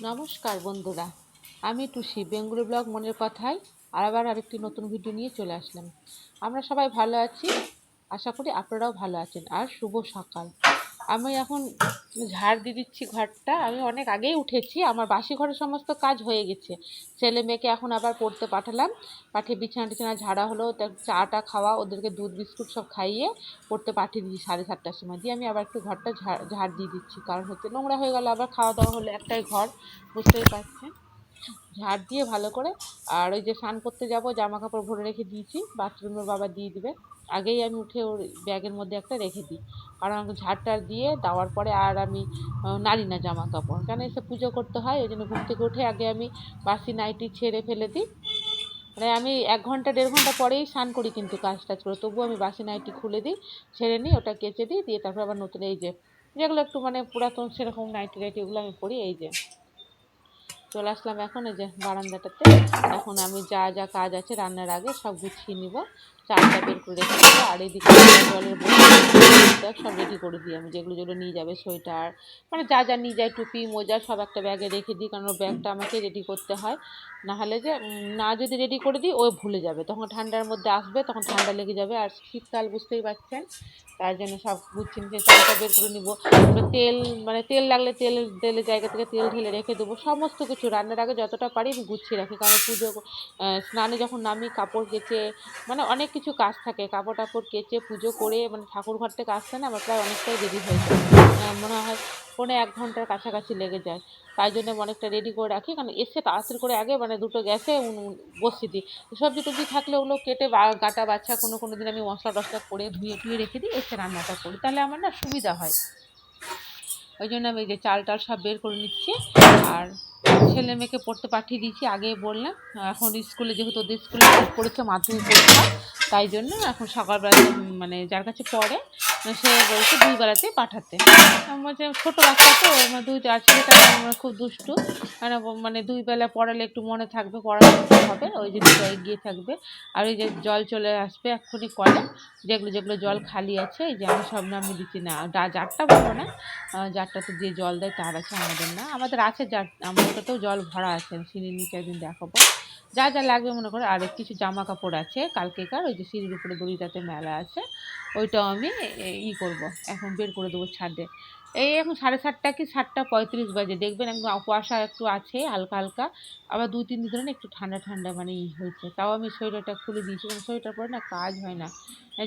নমস্কার বন্ধুরা, আমি টুসি বেঙ্গলি ব্লগ মনের কথায় আরেকটি নতুন ভিডিও নিয়ে চলে আসলাম। আমরা সবাই ভালো আছি, আশা করি আপনারাও ভালো আছেন। আর শুভ সকাল। আমি এখন ঝাড় দিয়ে দিচ্ছি ঘরটা। আমি অনেক আগেই উঠেছি, আমার বাসি ঘরের সমস্ত কাজ হয়ে গেছে। ছেলে মেয়েকে এখন আবার পড়তে পাঠালাম, পাঠিয়ে বিছানা টিছানা ঝাড়া হলো, চাটা খাওয়া, ওদেরকে দুধ বিস্কুট সব খাইয়ে পড়তে পাঠিয়ে দিয়েছি 7:30টার সময়। দিয়ে আমি আবার একটু ঘরটা ঝাড় দিয়ে দিচ্ছি, কারণ হচ্ছে নোংরা হয়ে গেল। আবার খাওয়া দাওয়া হলো, একটাই ঘর, বুঝতেই পারছেন। ঝাড় দিয়ে ভালো করে, আর ওই যে স্নান করতে যাব জামা কাপড় ভরে রেখে দিয়েছি, বাথরুমের বাবা দিয়ে দিবে। আগেই আমি উঠে ওর ব্যাগের মধ্যে একটা রেখে দিই, কারণ আমাকে ঝাড়টার দিয়ে দেওয়ার পরে আর আমি নাড়ি না জামা কাপড়, কেন এসে পুজো করতে হয়। ওই জন্য ঘুম থেকে উঠে আগে আমি বাসি নাইটি ছেড়ে ফেলে দিই। মানে আমি 1 ঘন্টা 1.5 ঘন্টা পরেই স্নান করি, কিন্তু কাজ টাজ করে তবুও আমি বাসি নাইটি খুলে দিই, ছেড়ে নিই, ওটা কেচে দিই, দিয়ে তারপর আবার নতুন এই যে যেগুলো একটু মানে পুরাতন সেরকম নাইটি টাইটি ওগুলো আমি পরি। এই যে চলে আসলাম এখন এই যে বারান্দাটাতে। এখন আমি যা যা কাজ আছে রান্নার আগে সব গুছিয়ে নিব, চালটা বের করে রেখে দেবো। আর এইদিকে জলের বোতল সব রেডি করে দিই আমি, যেগুলো যেগুলো নিয়ে যাবে, সোয়েটার মানে যা যা নিয়ে যায়, টুপি মোজা সব একটা ব্যাগে রেখে দিই, কারণ ব্যাগটা আমাকে রেডি করতে হয়। না হলে যে না যদি রেডি করে দিই ও ভুলে যাবে, তখন ঠান্ডার মধ্যে আসবে, তখন ঠান্ডা লেগে যাবে। আর শীতকাল বুঝতেই পারছেন, তার জন্য সব গুছিয়ে নিয়ে চালটা বের করে নিব। তেল মানে তেল লাগলে তেলের জায়গা থেকে তেল ঢেলে রেখে দেবো। সমস্ত কিছু রান্নার আগে যতটা পারি আমি গুছিয়ে রাখি, কারণ পুজো স্নানে যখন নামি কাপড় কেচে, মানে অনেক কিছু কাজ থাকে, কাপড় টাপড় কেচে পুজো করে মানে ঠাকুর ঘর থেকে আসতে না আমার প্রায় অনেকটাই দেরি হয়ে যায়। মনে হয় 1.5 ঘন্টার কাছাকাছি লেগে যায়। তাই জন্য আমি অনেকটা রেডি করে রাখি, কারণ এসে তাড়াতাড়ি করে আগে মানে দুটো গ্যাসে বসিয়ে দিই। সবজি টবজি থাকলে ওগুলো কেটে গাটা বাছা কোনো দিন আমি মশলা টশলা করে ধুয়ে টুয়ে রেখে দিই, এসে রান্নাটা করি, তাহলে আমার না সুবিধা হয়। ওই জন্য আমি এই যে চাল টাল সব বের করে নিচ্ছি। আর ছেলে মেয়েকে পড়তে পাঠিয়ে দিয়েছি, আগেই বললাম। এখন স্কুলে যেহেতু ওদের স্কুলে পড়েছে মাধ্যমিক পরীক্ষা, তাই জন্য এখন সকালবেলা মানে যার কাছে পড়ে সে বলছে 2 বেলাতেই পাঠাতে। বলছে ছোটো বাচ্চা তো, আমার ছেলেটা খুব দুষ্টু, মানে 2 বেলা পড়ালে একটু মনে থাকবে, পড়াশোনা হবে, ওই জিনিসটা এগিয়ে থাকবে। আর ওই যে জল চলে আসবে এক্ষুনি কলে, যেগুলো যেগুলো জল খালি আছে এই যে আমি সব নামিয়ে দিচ্ছি। না জারটা বলবো না, জারটাতে যে জল দেয় তার আছে, আমাদের না, আমাদের আছে জার, আমার ওটাতেও জল ভরা আছে, সিঁড়ির নিচে একদিন দেখাবো। যা যা লাগবে মনে করে। আর কিছু জামা কাপড় আছে কালকেকার, ওই যে সিঁড়ির উপরে দড়িটাতে মেলা আছে, ওইটাও আমি করব, এখন বের করে দেবো ছাদে। এই এখন 7:30 কি 7:35 বাজে, দেখবেন একদম কুয়াশা একটু আছে হালকা হালকা, আবার 2-3 দিন ধরে না একটু ঠান্ডা ঠান্ডা মানে হয়েছে। তাও আমি সোয়েটারটা খুলে দিয়েছি, কারণ সোয়েটার পরে না কাজ হয় না,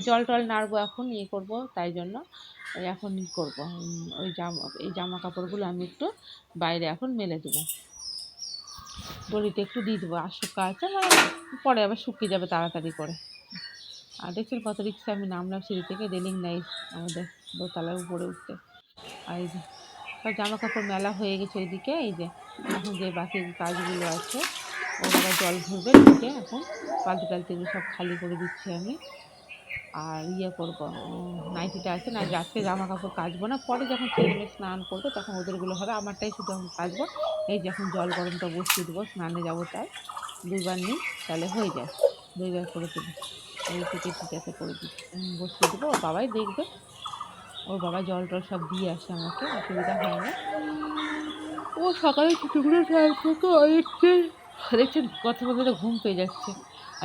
জল টল নাড়বো এখন করবো, তাই জন্য এখন করবো। ওই জামা কাপড়গুলো আমি একটু বাইরে এখন মেলে দেবো, দড়িতে একটু দিয়ে দেবো, আর শুকা আছে মানে পরে আবার শুকিয়ে যাবে তাড়াতাড়ি করে। আর দেখছেন কত রিক্সা আমি নামলাম সিঁড়ি থেকে, রেলিং নাই আমাদের দোতলার উপরে উঠতে। আর এই যে সব জামা কাপড় মেলা হয়ে গেছে ওইদিকে। এই যে এখন যে বাকি কাজগুলো আছে, ওরা জল ভরবে, ঢুকে এখন বালতি টালতিগুলো সব খালি করে দিচ্ছি আমি। আর করবো, নাইটিটা আছে না, আজকে জামা কাপড় কাচবো না, পরে যখন ছেলে মেয়ে স্নান করবে তখন ওদেরগুলো হবে, আমারটাই শুধু এখন কাচবো। এই যে এখন জল গরমটা বসিয়ে দেবো, স্নানে যাবো তাই 2বার নিই, তাহলে হয়ে যায়, 2বার করে দেবো। এই থেকে ঠিকাতে করে দিই, বসিয়ে দেবো, ওর বাবাই দেখবে, ওর বাবা জল টল সব দিয়ে আসে, আমাকে অসুবিধা হয় না। ও সকালে ছুটিগুলো থেকে অনেকটাই দেখছেন, কথা বলতে ঘুম পেয়ে যাচ্ছে।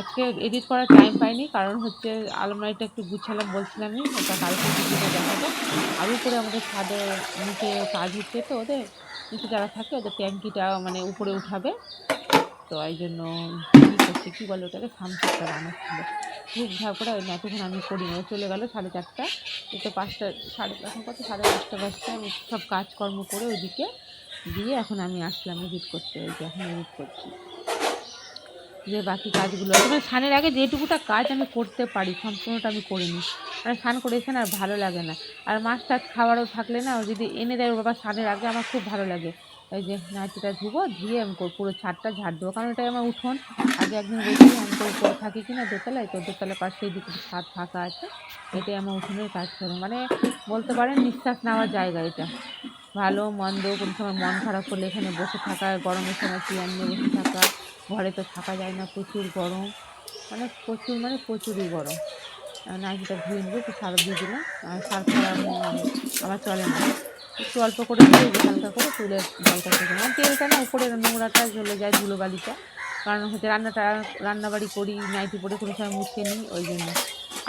আজকে এডিট করার টাইম পাইনি, কারণ হচ্ছে আলমারিটা একটু গুছালাম বলছিলামই, ওটা কালকে ভিডিওতে দেখাবো। আর উপরে আমাদের ছাদে নিচে কাজ হচ্ছে, তো ওদের নিচে যারা থাকে ওদের ট্যাঙ্কিটা মানে উপরে উঠাবে, তো এই জন্য করছে কী বলে ওটাকে, সামসেটটা বানাচ্ছিলো, খুব ঝাড় করে। এতক্ষণ আমি করিনি, ও চলে গেলো 4:30, এই তো 5টা, এখন কত 5:30 বাজছে। আমি সব কাজকর্ম করে ওইদিকে দিয়ে এখন আমি আসলাম এডিট করতে, ওই যে এখন এডিট করছি। যে বাকি কাজগুলো আছে মানে স্নানের আগে যেটুকুটা কাজ আমি করতে পারি সম্পূর্ণটা আমি করিনি, মানে স্নান করে এসে না আর ভালো লাগে না। আর মাছ টাছ খাওয়ারও থাকলে না, যদি এনে দেয় ওর বাবা স্নানের আগে, আমার খুব ভালো লাগে। এই যে নাইটিটা ধুবো, ধুয়ে আমি পুরো ছাদটা ঝাড় দেবো, কারণ এটাই আমার উঠোন। আগে একদিন বলছি আমি তো উপরে থাকি কিনা দোতলায়, তো দোতলার পাশে এইদিকে ছাদ ফাঁকা আছে, এটাই আমার উঠোনের কাজ করে, মানে বলতে পারেন নিঃশ্বাস নেওয়ার জায়গা এটা। ভালো মন্দ কোনো সময় মন খারাপ করলে এখানে বসে থাকা, গরমের সময় চেয়ার নিয়ে বসে থাকা, ঘরে তো থাকা যায় না, প্রচুর গরম, মানে প্রচুরই গরম। নাইটিটা ধুয়ে নেবো, একটু সার্ফ দিয়ে দিলাম, আর সার্ফ ছাড়া আমার চলে না। একটু অল্প করে দিয়ে হালকা করে তুলে জলটা থেকে আর তেলটা না উপরে নোংরাটা চলে যায়, ধুলোবালিটা। কারণ হচ্ছে রান্নাবাড়ি করি, নাইটি পরে কোনো সময় মুছে নিই, ওই জন্য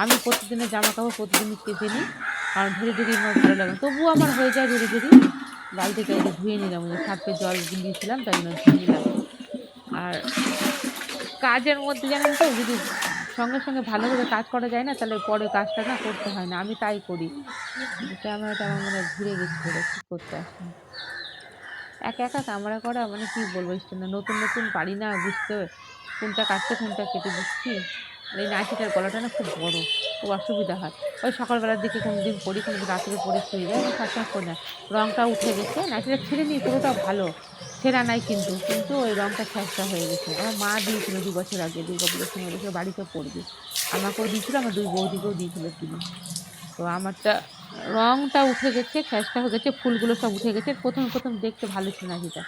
আমি প্রতিদিনের জামা কাপড় প্রতিদিনই কেচে নিই। কারণ ধীরে ধীরে আমার ভালো লাগে না, তবুও আমার হয়ে যায় ধীরে ধীরে। বালতিটা এই যে ধুয়ে নিলাম, ওই যে সার্ফে জল দিয়েছিলাম তাই জন্য ধুয়ে নিলাম। আর কাজের মধ্যে জানেন তো, যদি সঙ্গে সঙ্গে ভালোভাবে কাজ করা যায় না, তাহলে পরে কাজটা না করতে হয় না, আমি তাই করি। ক্যামেরাটা আমার মনে হয় ঘুরে গেছিল, ঠিক করতে আসলাম। একা একা ক্যামেরা করা মানে কি বলবো, নতুন নতুন পারি না বুঝতে, কোনটা কাটতে কোনটা কেটে দিচ্ছি। আর এই নাইটিটার গলাটা না খুব বড়, খুব অসুবিধা হয়। ওই সকালবেলার দিকে কোনোদিন পরি, কোনোদিন রাত্রে পরে শুয়ে যায়, আমি সবসময় পরি না। রঙটা উঠে গেছে, নাইটিটা ছিঁড়ে নিই, পুরোটা ভালো, ছেঁড়া নাই কিন্তু কিন্তু ওই রঙটা ছ্যাঁচড়া হয়ে গেছে। আমার মা দিয়েছিল 2 বছর আগে, দুর্গাপুজোর সময় বসে বাড়িতে পরবি, আমাকেও দিয়েছিল, আমার 2 বৌদিকেও দিয়েছিল কিনে। তো আমারটা রংটা উঠে গেছে, ছ্যাঁচড়া হয়ে গেছে, ফুলগুলো সব উঠে গেছে। প্রথম প্রথম দেখতে ভালো ছিল নাকিটা,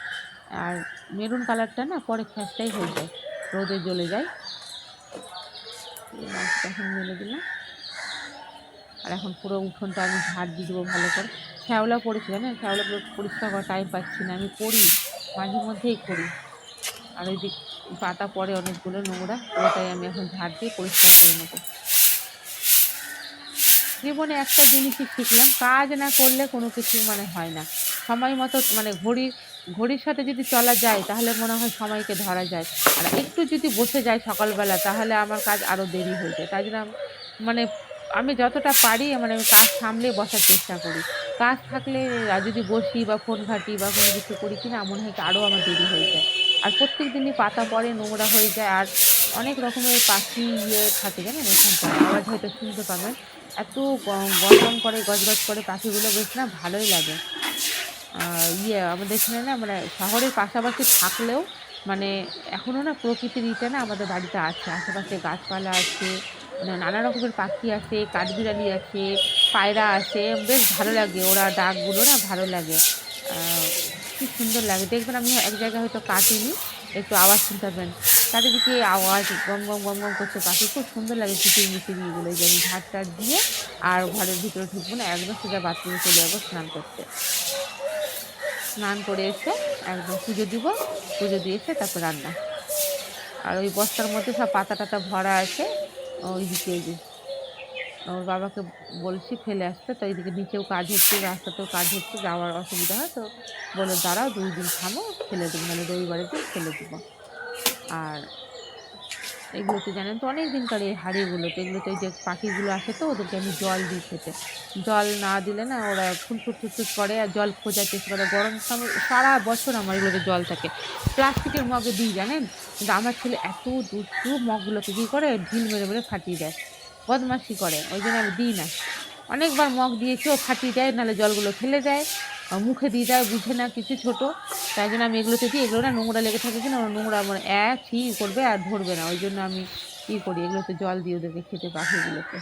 আর মেরুন কালারটা না পরে ছ্যাঁচড়াই হয়ে যায়, রোদে জ্বলে যায়। নাচটা এখন মেলে দিলাম। আর এখন পুরো উঠোনটা আমি ঝাড় দিয়ে দেবো ভালো করে। শ্যাওলা পড়েছে জানেন, শ্যাওলাগুলো পরিষ্কার করার টাইম পাচ্ছি না, আমি করি, মাঝে মধ্যেই করি। আর ওই দিক পাতা পড়ে অনেকগুলো নোংরা, ওটাই আমি এখন ঝাড় দিয়ে পরিষ্কার করে নেবো। জীবনে একটা জিনিসই শিখলাম, কাজ না করলে কোনো কিছু মানে হয় না। সময় মতো মানে ঘড়ির সাথে যদি চলা যায় তাহলে মনে হয় সময়কে ধরা যায়। আর একটু যদি বসে যাই সকালবেলা তাহলে আমার কাজ আরও দেরি হয়ে যায়। তাই জন্য মানে আমি যতটা পারি মানে আমি কাজ সামলে বসার চেষ্টা করি। কাজ থাকলে যদি বসি বা ফোন ঘাঁটি বা কোনো কিছু করি কিনা মনে হয় কি আরও আমার দেরি হয়ে যায়। আর প্রত্যেক দিনই পাতা পড়ে, নোংরা হয়ে যায়, আর অনেক রকমের পাখি থাকে জানেন এখানটায়, আওয়াজ হয়তো শুনতে পাবেন। এত গং করে, গজগজ করে পাখিগুলো, বেশ না ভালোই লাগে। আমাদের এখানে না মানে শহরের পাশাপাশি থাকলেও মানে এখনো না প্রকৃতির না আমাদের বাড়িতে আছে, আশেপাশে গাছপালা আছে, নানা রকমের পাখি আছে, কাঠবিড়ালি আছে, পায়রা আছে, বেশ ভালো লাগে, ওরা ডাকগুলো না ভালো লাগে। কি সুন্দর লাগে দেখবেন, আমি এক জায়গায় হয়তো কাটিনি, একটু আওয়াজ শুনতে পাবেন, চারিদিকে আওয়াজ গম গম গম গম করছে পাখি, খুব সুন্দর লাগে কিচির মিচির এগুলো। এই যে আমি ঝাড় টাড় দিয়ে আর ঘরের ভিতরে ঢুকবো না, একদম সোজা বাথরুমে চলে যাবো স্নান করতে। স্নান করে এসে একদম পুজো দিব, পুজো দিয়ে এসে তারপর রান্না। আর ওই বস্তার মধ্যে সব পাতা টাতা ভরা আছে, ওইদিকে যে ওর বাবাকে বলছি ফেলে আসতে, তো এইদিকে নিচেও কাজ হচ্ছে, রাস্তাতেও কাজ হচ্ছে, যাওয়ার অসুবিধা হয়, তো বলে দাঁড়াও 2 দিন থামো, ফেলে দেবো, মানে রবিবারের দিন ফেলে দেবো। আর এগুলোতে জানেন তো অনেক দিনকার এই হাঁড়িগুলোতে, এগুলোতে ওই যে পাখিগুলো আসে তো ওদেরকে আমি জল দিই খেতে। জল না দিলে না ওরা ফুটফুট ফুটফুট করে আর জল খোঁজার চেষ্টা করে। গরম সময় সারা বছর আমার এগুলোতে জল থাকে, প্লাস্টিকের মগে দিই জানেন। কিন্তু আমার ছেলে এত দুষ্টু, মগগুলোকে কী করে ঢিল মেরে মেরে ফাটিয়ে দেয়, বদমাশি করে, ওই জন্য আমি দিই না। অনেকবার মগ দিয়েছি, ও ফাটিয়ে দেয়, নাহলে জলগুলো ফেলে দেয়, মুখে দিয়ে দেয়, বুঝে না কিছু ছোট। তাই জন্য আমি এগুলোতে দিই, এগুলো না নোংরা লেগে থাকে কিনা, ওরা নোংরা মানে ছি করবে আর ধরবে না, ওই জন্য আমি কী করি, এগুলোতে জল দিই ওদেরকে খেতে, পাখিগুলোকে।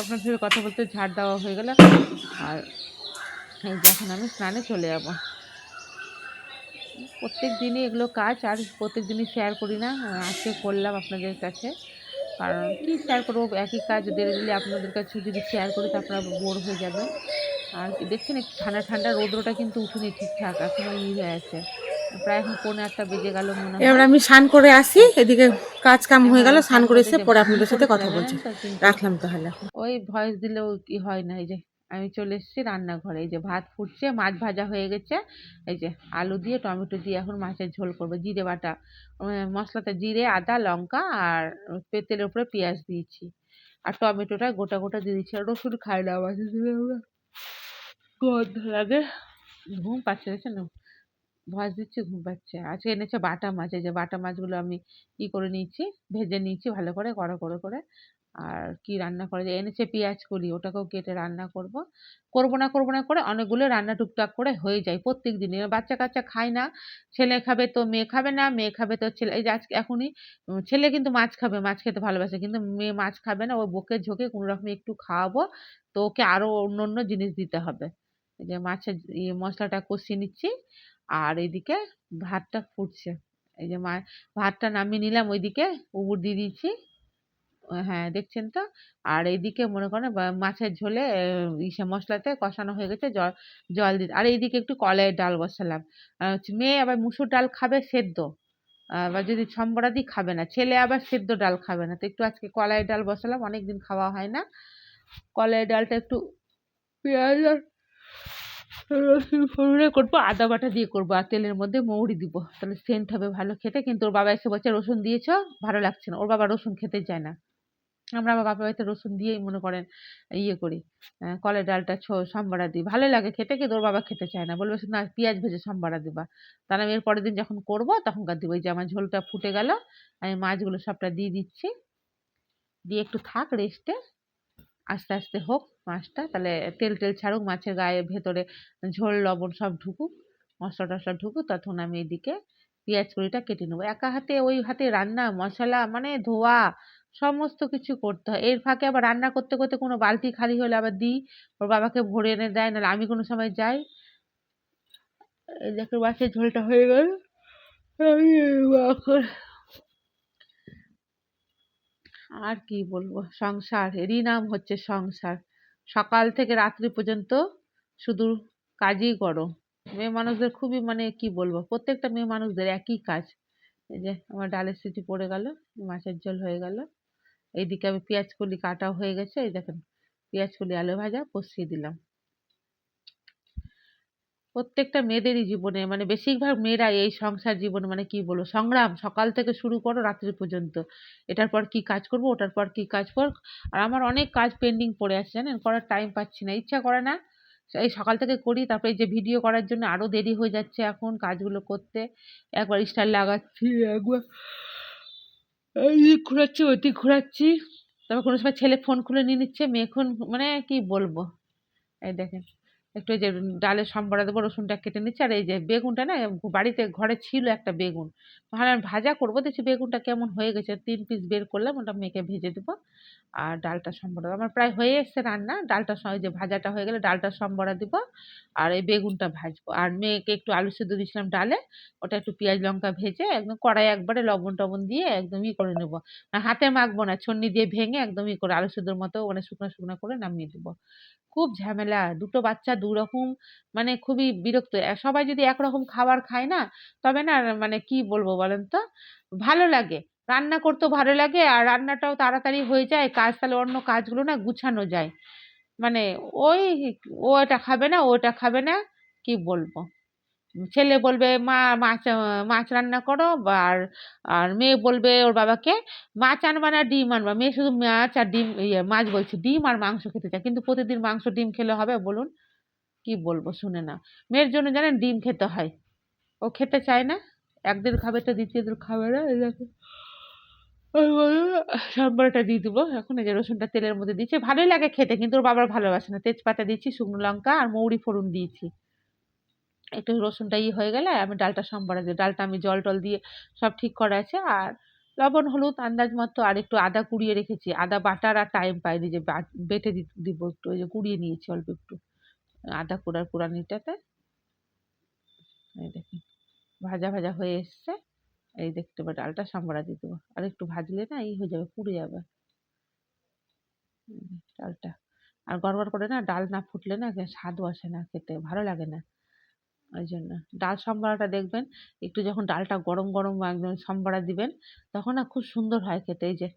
আপনার সাথে কথা বলতে ঝাড় দেওয়া হয়ে গেল। আর এই যে এখন আমি স্নানে চলে যাব। প্রত্যেক দিনই এগুলো কাজ, আর প্রত্যেক দিনই শেয়ার করি না, আজকে করলাম আপনাদের কাছে। কারণ কি শেয়ার করবো, একই কাজ ডেলি আপনাদের কাছে যদি শেয়ার করি তো আপনারা বোর হয়ে যাবেন। আর দেখছেন একটু ঠান্ডা ঠান্ডা, রৌদ্রটা কিন্তু উঠেনি ঠিকঠাক, এখনো হয়ে আছে, প্রায় এখন 8:45 বেজে গেল মনে হয়। এবার আমি স্নান করে আসি, এদিকে কাজ কাম হয়ে গেল, স্নান করে এসে পরে আপনাদের সাথে কথা বলছি। রাখলাম তাহলে। ওই ভয়েস দিলেও কি হয় না। এই যে আমি চলে এসেছি রান্নাঘরে, এই যে ভাত ফুটছে, মাছ ভাজা হয়ে গেছে, এই যে আলু দিয়ে টমেটো দিয়ে এখন মাছের ঝোল করবো, জিরে বাটা মশলাটা, জিরে আদা লঙ্কা আর তেলের উপরে পেঁয়াজ দিয়েছি, আর টমেটোটা গোটা গোটা দিয়ে দিচ্ছি, আর রসুন খাই না মাছের ঝোলে আমরা, গন্ধ লাগে। ঘুম পাচ্ছে দেখছেন না, ভয়েস দিচ্ছি ঘুম পাচ্ছে। আজকে এনেছে বাটা মাছ, এই যে বাটা মাছগুলো আমি করে নিয়েছি, ভেজে নিয়েছি ভালো করে কড়া করে করে। আর কি রান্না করে যে এনেছে পেঁয়াজ কলি, ওটাকেও কেটে রান্না করব। করবো না করে অনেকগুলো রান্না টুকটাক করে হয়ে যায় প্রত্যেক দিনই। বাচ্চা কাচ্চা খায় না, ছেলে খাবে তো মেয়ে খাবে না, মেয়ে খাবে তো ছেলে, এই যে আজকে এখনই ছেলে কিন্তু মাছ খাবে, মাছ খেতে ভালোবাসে, কিন্তু মেয়ে মাছ খাবে না, ও বকে ঝোঁকে কোনো রকম একটু খাওয়াবো, তো ওকে আরো অন্য অন্য জিনিস দিতে হবে। এই যে মাছের মশলাটা কষিয়ে নিচ্ছি, আর এদিকে ভাতটা ফুটছে। এই যে ভাতটা নামিয়ে নিলাম, ওইদিকে উবুর দিয়ে দিয়েছি, হ্যাঁ দেখছেন তো। আর এইদিকে মনে করেন মাছের ঝোলে ইসে মশলাতে কষানো হয়ে গেছে, জল জল দিতে। আর এইদিকে একটু কলাইয়ের ডাল বসালাম। হচ্ছে মেয়ে আবার মুসুর ডাল খাবে সেদ্ধ, আবার যদি সম্বরা দিই খাবে না, ছেলে আবার সেদ্ধ ডাল খাবে না, তো একটু আজকে কলাইয়ের ডাল বসালাম, অনেকদিন খাওয়া হয় না। কলাইয়ের ডালটা একটু পেঁয়াজ আর রসুন ফোড়নে করবো, আদা বাটা দিয়ে করবো, আর তেলের মধ্যে মৌরি দিব, তাহলে সেন্ট হবে ভালো খেতে। কিন্তু ওর বাবা এসে বলছে রসুন দিয়েছ, ভালো লাগছে না, ওর বাবা রসুন খেতে চায় না। আমরা আবার বাপের বাড়িতে রসুন দিয়েই মনে করেন ইয়ে করি, কলের ডালটা সম্বারা দিই, ভালো লাগে খেতে, কিন্তু ওর বাবা খেতে চায় না, বলবে শুধু না পেঁয়াজ ভেজে সম্বারা দিবা। তাহলে আমি এর পরের দিন যখন করবো তখনকার দিব। এই যে আমার ঝোলটা ফুটে গেল, আমি মাছগুলো সবটা দিয়ে দিচ্ছি, দিয়ে একটু থাক রেস্টে, আস্তে আস্তে হোক মাছটা, তাহলে তেল টেল ছাড়ুক, মাছের গায়ে ভেতরে ঝোল লবণ সব ঢুকুক, মশলা টশলা ঢুকুক, তখন আমি এদিকে পেঁয়াজ কলিটা কেটে নেবো। একা হাতে ওই হাতে রান্না, মশলা মানে ধোয়া, সমস্ত কিছু করতে হয়। এর ফাঁকে আবার রান্না করতে করতে কোনো বালতি খালি হলে আবার দিই, ওর বাবাকে ভরে এনে দেয়, নাহলে আমি কোনো সময় যাই। এই দেখো মাছের ঝোলটা হয়ে গেল। আমি এখন আর কি বলবো, সংসার, এরই নাম হচ্ছে সংসার। সকাল থেকে রাত্রি পর্যন্ত শুধু কাজই করো। মেয়ে মানুষদের খুবই মানে কি বলবো, প্রত্যেকটা মেয়ে মানুষদের একই কাজ। এই যে আমার ডালের সিটি পড়ে গেল, মাছের ঝোল হয়ে গেল। এইদিকে আমি পেঁয়াজ কলি কাটাও হয়ে গেছে, এই দেখেন পেঁয়াজ কলি আলু ভাজা বসিয়ে দিলাম। প্রত্যেকটা মেয়েদেরই জীবনে মানে বেশিরভাগ মেয়েরা এই সংসার জীবনে মানে কি বলবো সংগ্রাম, সকাল থেকে শুরু করো রাত্রি পর্যন্ত, এটার পর কি কাজ করব, ওটার পর কি কাজ করব। আর আমার অনেক কাজ পেন্ডিং পড়ে আছে জানেন, করার টাইম পাচ্ছি না, ইচ্ছা করে না। এই সকাল থেকে করি, তারপরে এই যে ভিডিও করার জন্য আরো দেরি হয়ে যাচ্ছে এখন কাজগুলো করতে, একবার স্টাইল লাগাচ্ছি, একবার এইদিক ঘোরাচ্ছি ওইদিক ঘোরাচ্ছি, তারপর কোনো সময় ছেলে ফোন খুলে নিয়ে নিচ্ছে, মেয়ে ফোন, মানে কি বলবো। এই দেখেন একটু এই যে ডালের সম্বরা দেবো, রসুনটা কেটে নিচ্ছি। আর এই যে বেগুনটা না বাড়িতে ঘরে ছিল একটা বেগুন, ভালো আমি ভাজা করবো, দেখছি বেগুনটা কেমন হয়ে গেছে, 3 পিস বের করলাম, ওটা মেখে ভেজে দেবো। আর ডালটা সম্বরা আমার প্রায় হয়ে এসছে রান্না, ডালটা ওই যে ভাজাটা হয়ে গেলে ডালটা সম্বরা দিব, আর এই বেগুনটা ভাজবো। আর মেয়েকে একটু আলু সেদ্ধ দিয়েছিলাম ডালে, ওটা একটু পেঁয়াজ লঙ্কা ভেজে একদম কড়াই একবারে লবণ টবণ দিয়ে একদম ই করে নেবো। হাতে মাখবো না, ছন্নি দিয়ে ভেঙে একদম ই করে আলু সেদ্ধর মতো মানে শুকনো শুকনো করে নামিয়ে দেবো। খুব ঝামেলা, দুটো বাচ্চা দুরকম, মানে খুবই বিরক্ত। সবাই যদি একরকম খাবার খায় না, তবে না মানে কি বলবো বলেন তো, ভালো লাগে, রান্না করতেও ভালো লাগে, আর রান্নাটাও তাড়াতাড়ি হয়ে যায়, কাজ তাহলে অন্য কাজগুলো না গুছানো যায়। মানে ওই ও এটা খাবে না, ও এটা খাবে না, কি বলবো। ছেলে বলবে মা মাছ মাছ রান্না করো, আর আর মেয়ে বলবে ওর বাবাকে মাছ আনবা না ডিম আনবা। মেয়ে শুধু মাছ আর ডিম, ইয়ে মাছ বলছি, ডিম আর মাংস খেতে চায়, কিন্তু প্রতিদিন মাংস ডিম খেলে হবে বলুন, কি বলবো শুনে না। মেয়ের জন্য জানেন ডিম খেতে হয়, ও খেতে চায় না, একদিন খাবে তো দ্বিতীয় দিন খাবে না। এই দেখো আমি বললাম, সাম্বারটা দিয়ে দিবো এখন। এই যে রসুনটা তেলের মধ্যে দিচ্ছি, ভালোই লাগে খেতে, কিন্তু ওর বাবার ভালোবাসে না। তেজপাতা দিচ্ছি, শুকনো লঙ্কা আর মৌরি ফোড়ন দিয়েছি। একটু রসুনটা হয়ে গেলে আমি ডালটা সম্বরা দিই, ডালটা আমি জল টল দিয়ে সব ঠিক করা আছে। আর লবণ হলুদ আন্দাজ মতো, আর একটু আদা কুড়িয়ে রেখেছি, আদা বাটার আর টাইম পাইনি যে বেটে দিব, একটু ওই যে কুড়িয়ে নিয়েছি অল্প একটু আদা কুড়ানিটাতে। এই দেখুন ভাজা ভাজা হয়ে এসছে, এই দেখতে পাবে ডালটা সম্বরা দিয়ে দেবো, আর একটু ভাজলে না হয়ে যাবে, পুড়ে যাবে ডালটা। আর গড়গড় করে না ডাল না ফুটলে না স্বাদও আসে না, খেতে ভালো লাগে না। ওই জন্য ডাল সম্বরাটা দেখবেন, একটু যখন ডালটা গরম গরম একদম সম্বরা দিবেন, তখন না খুব সুন্দর হয় খেতে। এই যে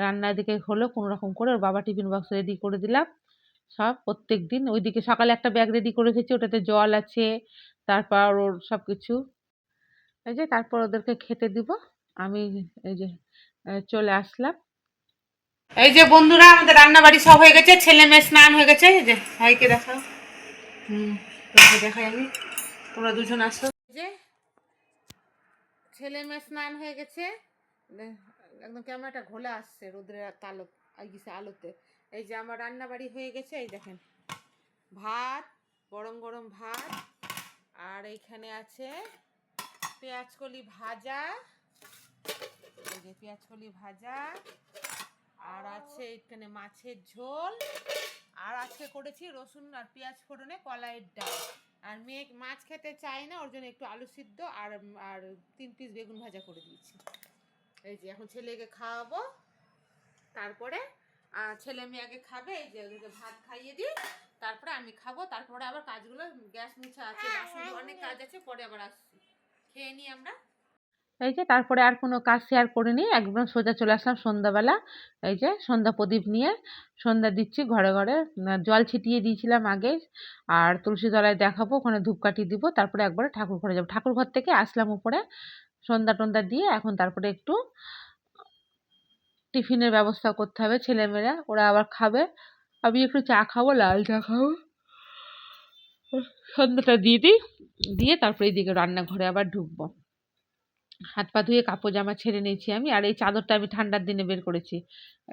রান্নার দিকে হলো কোনো রকম করে, ওর বাবা টিফিন বক্স রেডি করে দিলাম সব। প্রত্যেক দিন ওইদিকে সকালে একটা ব্যাগ রেডি করে রেখেছি, ওটাতে জল আছে, তারপর ওর সব কিছু, এই যে তারপর ওদেরকে খেতে দিব। আমি এই যে চলে আসলাম। এই যে বন্ধুরা আমাদের রান্না বাড়ি সব হয়ে গেছে, ছেলে মেয়ে স্নান হয়ে গেছে। এই যে ভাইকে দেখাও, দেখাই আমি, তোমরা দুজন আসো। যে ছেলে মেয়ে স্নান হয়ে গেছে, একদম ক্যামেরাটা ঘোলা আসছে রোদ্রের আলো গেছে আলোতে। এই যে আমার রান্না বাড়ি হয়ে গেছে, এই দেখেন ভাত, গরম গরম ভাত, আর এইখানে আছে পেঁয়াজকলি ভাজা, এই যে পেঁয়াজকলি ভাজা, আর আছে এখানে মাছের ঝোল, আর আজকে করেছি রসুন আর পেঁয়াজ ফোড়নে কলাইয়ের ডাল। আর মেয়ে মাছ খেতে চায় না, ওর জন্য একটু আলু সিদ্ধ আর আর 3 পিস বেগুন ভাজা করে দিয়েছি। এই যে এখন ছেলেকে খাওয়াবো, তারপরে ছেলে মেয়ে আগে খাবে, এই যে ওদেরকে ভাত খাইয়ে দিই, তারপরে আমি খাবো, তারপরে আবার কাজগুলো গ্যাস মুছা আছে, বাসন অনেক কাজ আছে, পরে আবার আসছি, খেয়ে নিই আমরা। এই যে তারপরে আর কোনো কাজ শেয়ার করিনি, একদম সোজা চলে আসলাম সন্ধ্যাবেলা। এই যে সন্ধ্যা প্রদীপ নিয়ে সন্ধ্যা দিচ্ছি ঘরে ঘরে, জল ছিটিয়ে দিয়েছিলাম আগে, আর তুলসী তলায় দেখাবো, ওখানে ধূপকাঠি দিব, তারপরে একবারে ঠাকুর ঘরে যাবো। ঠাকুর ঘর থেকে আসলাম উপরে, সন্ধ্যা টন্ধ্যা দিয়ে এখন তারপরে একটু টিফিনের ব্যবস্থা করতে হবে, ছেলেমেয়েরা ওরা আবার খাবে, আমি একটু চা খাবো, লাল চা খাবো, সন্ধ্যাটা দিয়ে দিই, দিয়ে তারপরে এইদিকে রান্নাঘরে আবার ঢুকবো। হাত পা ধুয়ে কাপড় জামা ছেড়ে নিয়েছি আমি, আর এই চাদরটা আমি ঠান্ডার দিনে বের করেছি,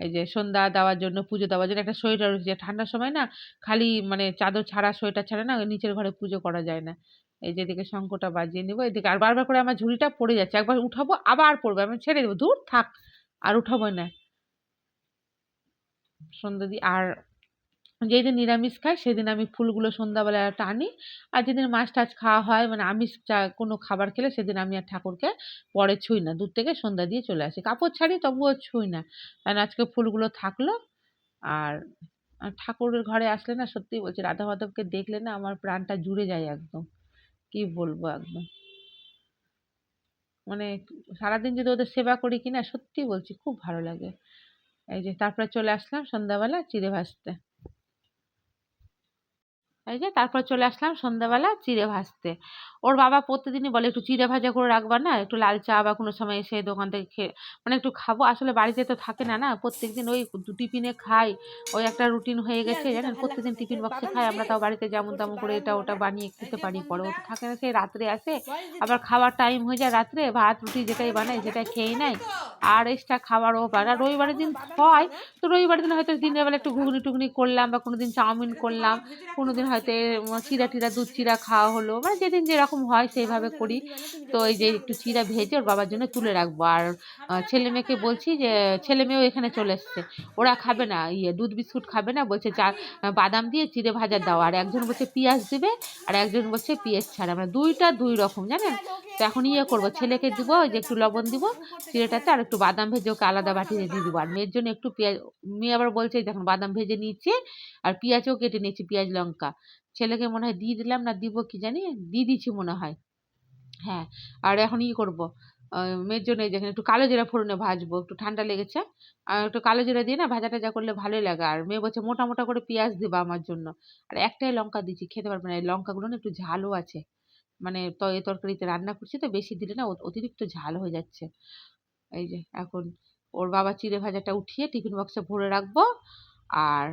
এই যে সন্ধ্যা দেওয়ার জন্য, পুজো দেওয়ার জন্য একটা সোয়েটার রয়েছে, ঠান্ডার সময় না খালি মানে চাদর ছাড়া সোয়েটার ছাড়া না নিচের ঘরে পুজো করা যায় না। এই যে এদিকে শঙ্খটা বাজিয়ে নিবো, এদিকে আর বারবার করে আমার ঝুড়িটা পড়ে যাচ্ছে, একবার উঠাবো আবার পড়বে, আমি ছেড়ে দেবো, দূর থাক আর উঠাবো না। সন্ধ্যা দিয়ে আর যেদিন নিরামিষ খাই সেদিন আমি ফুলগুলো সন্ধ্যাবেলা টানি, আর যেদিন মাছ টাছ খাওয়া হয় মানে আমিষ কোনো খাবার খেলে সেদিন আমি আর ঠাকুরকে পরে ছুঁই না, দূর থেকে সন্ধ্যা দিয়ে চলে আসি, কাপড় ছাড়ি তবুও ছুঁই না, কারণ আজকে ফুলগুলো থাকলো। আর আর ঠাকুরের ঘরে আসলে না সত্যি বলছি, রাধা মাধবকে দেখলে না আমার প্রাণটা জুড়ে যায় একদম, কি বলবো একদম, মানে সারাদিন যদি ওদের সেবা করি কিনা সত্যি বলছি খুব ভালো লাগে। এই যে তারপরে চলে আসলাম সন্ধ্যাবেলা চিড়ে ভাজতে, এই যে তারপর চলে আসলাম সন্ধ্যাবেলা চিড়ে ভাজতে। ওর বাবা প্রতিদিনই বলে একটু চিড়ে ভাজা করে রাখবা না, একটু লাল চা বা কোনো সময় এসে দোকান থেকে খেয়ে মানে একটু খাবো, আসলে বাড়িতে তো থাকে না, না প্রত্যেকদিন ওই টিফিনে খাই, ওই একটা রুটিন হয়ে গেছে জানেন, প্রত্যেকদিন টিফিন বক্সে খাই আমরা, তাও বাড়িতে যেমন তেমন করে এটা ওটা বানিয়ে খেতে পারি, পরে ও তো থাকে না, সেই রাত্রে আসে আবার খাওয়ার টাইম হয়ে যায় রাত্রে, ভাত রুটি যেটাই বানাই সেটাই খেয়ে নেয়, আর এক্সট্রা খাবারও পারে। আর রবিবারের দিন হয় তো রবিবারের দিন হয়তো দিনের বেলা একটু ঘুগনি টুগনি করলাম, বা কোনোদিন চাউমিন করলাম, কোনোদিন হয়তো চিড়া টিড়া দুধ চিড়া খাওয়া হলো, মানে যেদিন যেরকম হয় সেইভাবে করি। তো এই যে একটু চিড়া ভেজে ওর বাবার জন্য তুলে রাখবো, আর ছেলে মেয়েকে বলছি যে ছেলে মেয়েও এখানে চলে এসছে, ওরা খাবে না দুধ বিস্কুট খাবে না, বলছে চা বাদাম দিয়ে চিড়ে ভাজা দাও, আর একজন বলছে পেঁয়াজ দিবে, আর একজন বলছে পেঁয়াজ ছাড়া, মানে দুইটা দুই রকম জানেন। তো এখন করবো, ছেলেকে দিব যে একটু লবণ দিব চিড়েটাতে, আর একটু বাদাম ভেজে ওকে আলাদা বাটিতে দিয়ে দিবো, আর মেয়ের জন্য একটু পেঁয়াজ, মেয়ে আবার বলছে দেখুন বাদাম ভেজে নিচ্ছে আর পেঁয়াজও কেটে নিয়েছি, পেঁয়াজ লঙ্কা, ছেলেকে মনে হয় দিয়ে দিলাম না দিব কি জানি, দিয়ে দিচ্ছি মনে হয়, হ্যাঁ। আর এখন করবো, মেয়ের জন্য এই যেখানে একটু কালো জিরা ফোড়নে ভাজবো, একটু ঠান্ডা লেগেছে, আর একটু কালো জিরা দিয়ে না ভাজা টাজা করলে ভালোই লাগে, আর মেয়ে বলছে মোটা মোটা করে পেঁয়াজ দিবা আমার জন্য, আর একটাই লঙ্কা দিচ্ছি, খেতে পারবে না, এই লঙ্কাগুলো না একটু ঝালও আছে, মানে তো এই তরকারিতে রান্না করছি তো বেশি দিলে না অতিরিক্ত ঝাল হয়ে যাচ্ছে। এই যে এখন ওর বাবা চিড়ে ভাজাটা উঠিয়ে টিফিন বক্সে ভরে রাখবো, আর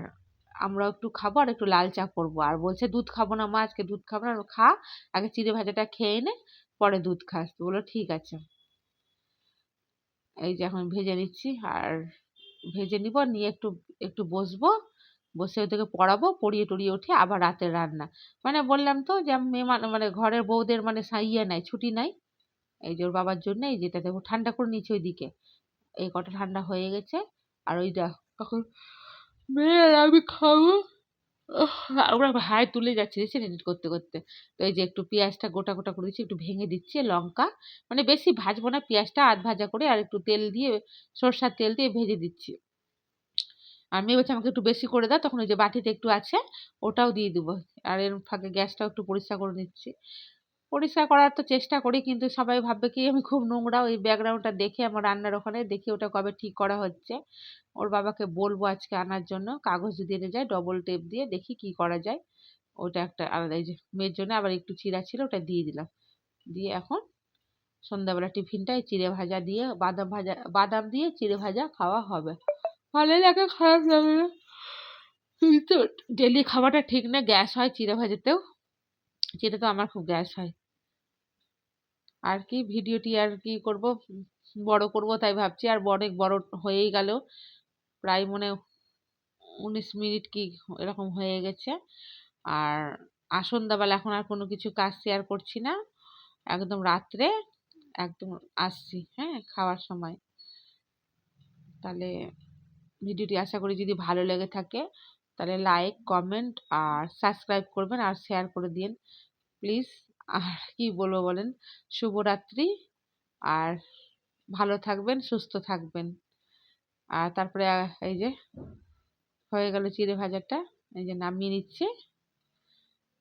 আমরাও একটু খাবো, আর একটু লাল চা করবো, আর বলছে দুধ খাবো না মা, আজকে দুধ খাবো না, খা আগে চিড়ে ভাজাটা খেয়ে নে পরে দুধ খাস, তো বললো ঠিক আছে। এই যে এখন ভেজে নিচ্ছি, আর ভেজে নিব, নিয়ে একটু একটু বসবো, বসে ওদেরকে পড়াবো, পড়িয়ে টড়িয়ে উঠে আবার রাতের রান্না, মানে বললাম তো যে মেয়ে মানে ঘরের বউদের মানে নাই, ছুটি নাই। এই যে ওর বাবার জন্য এই যেটা দেখো ঠান্ডা করে নিচ্ছে ওইদিকে, এই কটা ঠান্ডা হয়ে গেছে, আর ওইটা এখন মেয়ে আর আমি খাবো। ওরা হাই তুলে যাচ্ছে দেখছেন এডিট করতে করতে। তো এই যে একটু পেঁয়াজটা গোটা গোটা করে দিচ্ছি, একটু ভেঙে দিচ্ছি, লঙ্কা মানে বেশি ভাজবো না, পেঁয়াজটা আধ ভাজা করে আর একটু তেল দিয়ে, সরষার তেল দিয়ে ভেজে দিচ্ছি। আর মেয়ে বলছে আমাকে একটু বেশি করে দাও, তখন ওই যে বাটিতে একটু আছে ওটাও দিয়ে দিবো, আর এর ফাঁকে গ্যাসটাও একটু পরিষ্কার করে নিচ্ছি। পরিষ্কার করার তো চেষ্টা করি, কিন্তু সবাই ভাববে কি আমি খুব নোংরা, ওই ব্যাকগ্রাউন্ডটা দেখে আমার রান্নার ওখানে দেখি ওটা কবে ঠিক করা হচ্ছে। ওর বাবাকে বলবো আজকে আনার জন্য, কাগজ যদি এনে যায় ডবল টেপ দিয়ে দেখি কি করা যায়, ওটা একটা আলাদা। এই যে মেয়ের জন্য আবার একটু চিড়া ছিল ওটা দিয়ে দিলাম, দিয়ে এখন সন্ধ্যাবেলা টিফিনটা চিড়ে ভাজা দিয়ে বাদাম দিয়ে চিড়ে ভাজা খাওয়া হবে, ভালোই লাগে, খারাপ লাগে না, কিন্তু ডেলি খাওয়াটা ঠিক না, গ্যাস হয় চিড়ে ভাজাতেও, চিড়ে তো আমার খুব গ্যাস হয়। আর কি ভিডিওটি আর কি করব, বড় করব তাই ভাবছি, আর অনেক বড় হয়েই গেল, প্রায় মনে 19 মিনিট কি এরকম হয়ে গেছে। আর সন্ধ্যাবেলা এখন আর কোনো কিছু কাজ শেয়ার করছি না, একদম রাত্রে একদম আসছি, হ্যাঁ খাওয়ার সময়। তাহলে ভিডিওটি আশা করি যদি ভালো লেগে থাকে তাহলে লাইক কমেন্ট আর সাবস্ক্রাইব করবেন, আর শেয়ার করে দিন প্লিজ। আর কি বলবো বলেন, শুভরাত্রি, আর ভালো থাকবেন, সুস্থ থাকবেন। আর তারপরে এই যে হয়ে গেল চিড়ে ভাজাটা, এই যে নামিয়ে নিচ্ছি।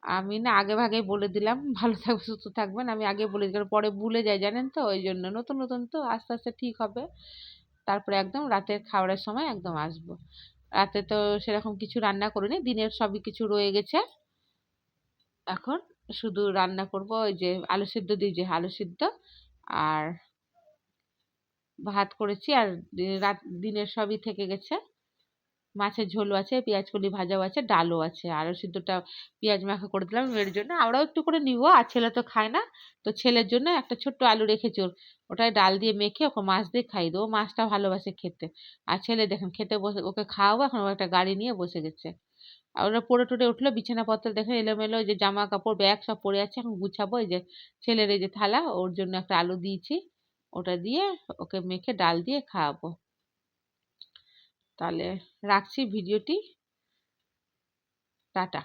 আমি না আগে ভাগেই বলে দিলাম ভালো থাকবে সুস্থ থাকবেন, আমি আগে বলে দিই, কারণ পরে ভুলে যাই জানেন তো, ওই জন্য নতুন নতুন তো আস্তে আস্তে ঠিক হবে। তারপরে একদম রাতের খাবারের সময় একদম আসবো। রাতে তো সেরকম কিছু রান্না করিনি, দিনের সবই কিছু রয়ে গেছে। এখন শুধু রান্না করব ওই যে আলু সিদ্ধ দিয়ে, যে আলু সিদ্ধ আর ভাত করেছি, আর রাত দিনের সবই থেকে গেছে। মাছের ঝোলও আছে, পেঁয়াজ কলি ভাজাও আছে, ডালও আছে। আলু সিদ্ধটা পেঁয়াজ মাখা করে দিলাম মেয়ের জন্য, আমরাও একটু করে নিব, আর ছেলে তো খায় না। তো ছেলের জন্য একটা ছোট্ট আলু রেখেছি, ওটাই ডাল দিয়ে মেখে ওকে মাছ দিয়ে খাই দেবো, মাছটা ভালোবাসে খেতে। আর ছেলে দেখেন খেতে বসে, ওকে খাওয়াবো এখন, ও একটা গাড়ি নিয়ে বসে গেছে। আর ওরা পড়ে টরে উঠলো, বিছানাপত্র দেখে এলোমেলো, ওই যে জামা কাপড় ব্যাগ সব পড়ে আছে, এখন গুছাবো। এই যে ছেলের এই যে থালা, ওর জন্য একটা আলু দিয়েছি, ওটা দিয়ে ওকে মেখে ডাল দিয়ে খাওয়াবো। তাহলে রাখছি ভিডিওটি, টাটা।